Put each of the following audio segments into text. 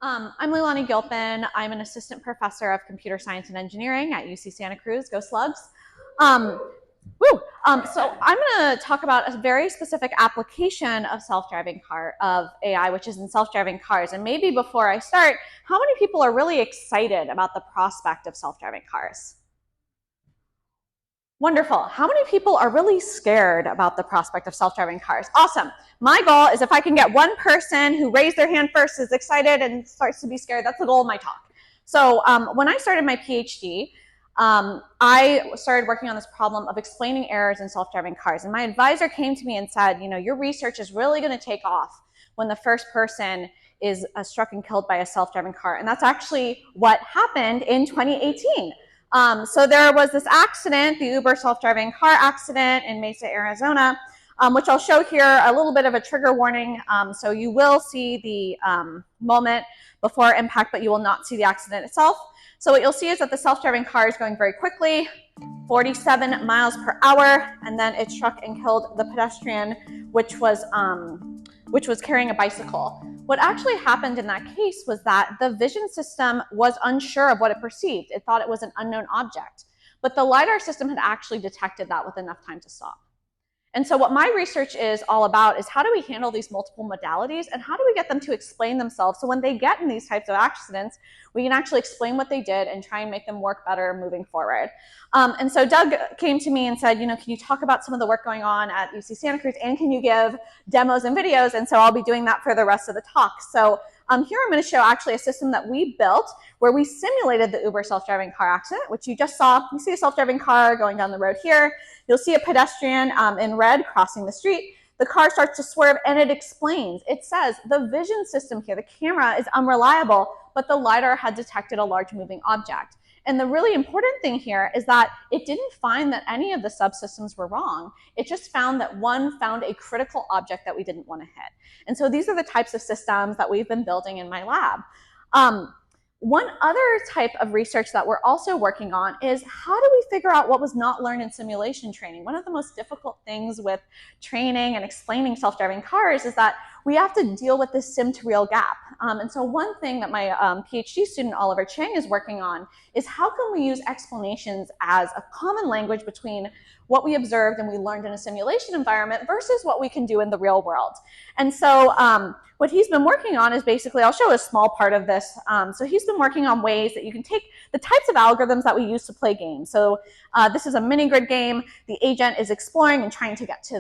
I'm Leilani Gilpin. I'm an assistant professor of computer science and engineering at UC Santa Cruz. Go Slugs. Um, so I'm going to talk about a very specific application of AI, which is in self-driving cars. And maybe before I start, how many people are really excited about the prospect of self-driving cars? Wonderful. How many people are really scared about the prospect of self-driving cars? Awesome. My goal is if I can get one person who raised their hand first, is excited, and starts to be scared, that's the goal of my talk. So when I started my PhD, I started working on this problem of explaining errors in self-driving cars. And my advisor came to me and said, you know, your research is really going to take off when the first person is struck and killed by a self-driving car. And that's actually what happened in 2018. So there was this accident, the Uber self-driving car accident in Mesa, Arizona, which I'll show here, a little bit of a trigger warning. So you will see the moment before impact, but you will not see the accident itself. So what you'll see is that the self-driving car is going very quickly, 47 miles per hour, and then it struck and killed the pedestrian, which was carrying a bicycle. What actually happened in that case was that the vision system was unsure of what it perceived. It thought it was an unknown object, but the LiDAR system had actually detected that with enough time to stop. And so what my research is all about is how do we handle these multiple modalities and how do we get them to explain themselves so when they get in these types of accidents, we can actually explain what they did and try and make them work better moving forward. And so Doug came to me and said, you know, can you talk about some of the work going on at UC Santa Cruz and can you give demos and videos? And so I'll be doing that for the rest of the talk. So here I'm going to show actually a system that we built where we simulated the Uber self-driving car accident, which you just saw. You see a self-driving car going down the road here. You'll see a pedestrian in red crossing the street. The car starts to swerve and it explains. It says the vision system here, the camera is unreliable, but the LiDAR had detected a large moving object. And the really important thing here is that it didn't find that any of the subsystems were wrong. It just found that one found a critical object that we didn't want to hit. And so these are the types of systems that we've been building in my lab. One other type of research that we're also working on is how do we figure out what was not learned in simulation training? One of the most difficult things with training and explaining self-driving cars is that we have to deal with this sim to real gap. And so one thing that my PhD student, Oliver Chang, is working on is how can we use explanations as a common language between what we observed and we learned in a simulation environment versus what we can do in the real world. And so what he's been working on is basically, I'll show a small part of this. So he's been working on ways that you can take the types of algorithms that we use to play games. So this is a mini grid game. The agent is exploring and trying to get to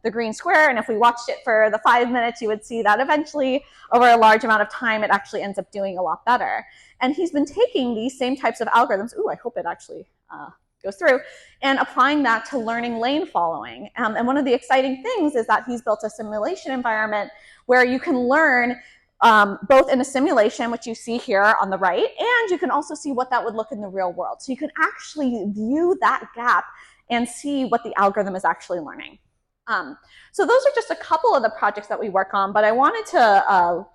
the green square. And if we watched it for the 5 minutes, you would see that eventually over a large amount of time, it actually ends up doing a lot better. And he's been taking these same types of algorithms. Ooh, I hope it actually goes through, and applying that to learning lane following. And one of the exciting things is that he's built a simulation environment where you can learn both in a simulation, which you see here on the right, and you can also see what that would look in the real world. So you can actually view that gap and see what the algorithm is actually learning. So those are just a couple of the projects that we work on, but I wanted to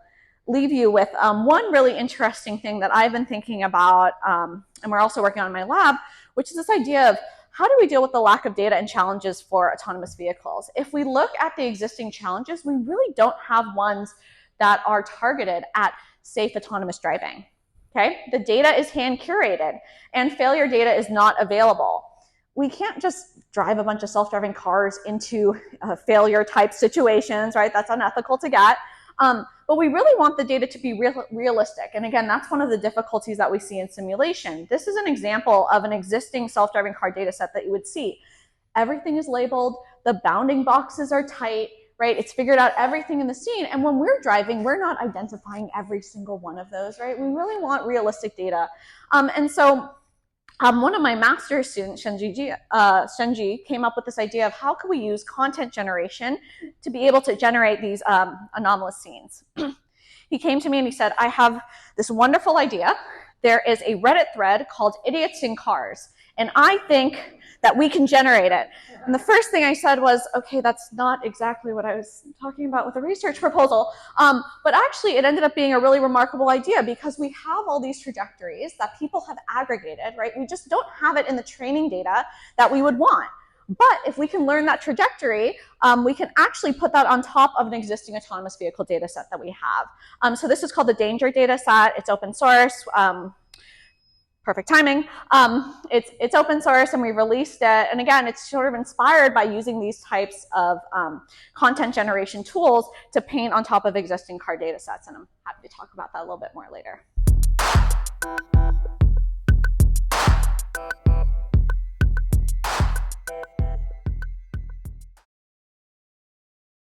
leave you with one really interesting thing that I've been thinking about, and we're also working on in my lab, which is this idea of how do we deal with the lack of data and challenges for autonomous vehicles? If we look at the existing challenges, we really don't have ones that are targeted at safe autonomous driving. Okay? The data is hand curated and failure data is not available. We can't just drive a bunch of self-driving cars into failure type situations, right? That's unethical to get. But we really want the data to be realistic. And again, that's one of the difficulties that we see in simulation. This is an example of an existing self-driving car data set that you would see. Everything is labeled, the bounding boxes are tight, right? It's figured out everything in the scene. And when we're driving, we're not identifying every single one of those, right? We really want realistic data. And so one of my master's students, Shenji, came up with this idea of how can we use content generation to be able to generate these anomalous scenes. He came to me and he said, I have this wonderful idea. There is a Reddit thread called Idiots in Cars, and I think that we can generate it. And the first thing I said was, okay, that's not exactly what I was talking about with the research proposal. But actually, it ended up being a really remarkable idea because we have all these trajectories that people have aggregated, right? We just don't have it in the training data that we would want. But if we can learn that trajectory, we can actually put that on top of an existing autonomous vehicle data set that we have. So this is called the Danger data set. It's open source. Perfect timing. It's open source and we released it. And again, it's sort of inspired by using these types of content generation tools to paint on top of existing car data sets. And I'm happy to talk about that a little bit more later.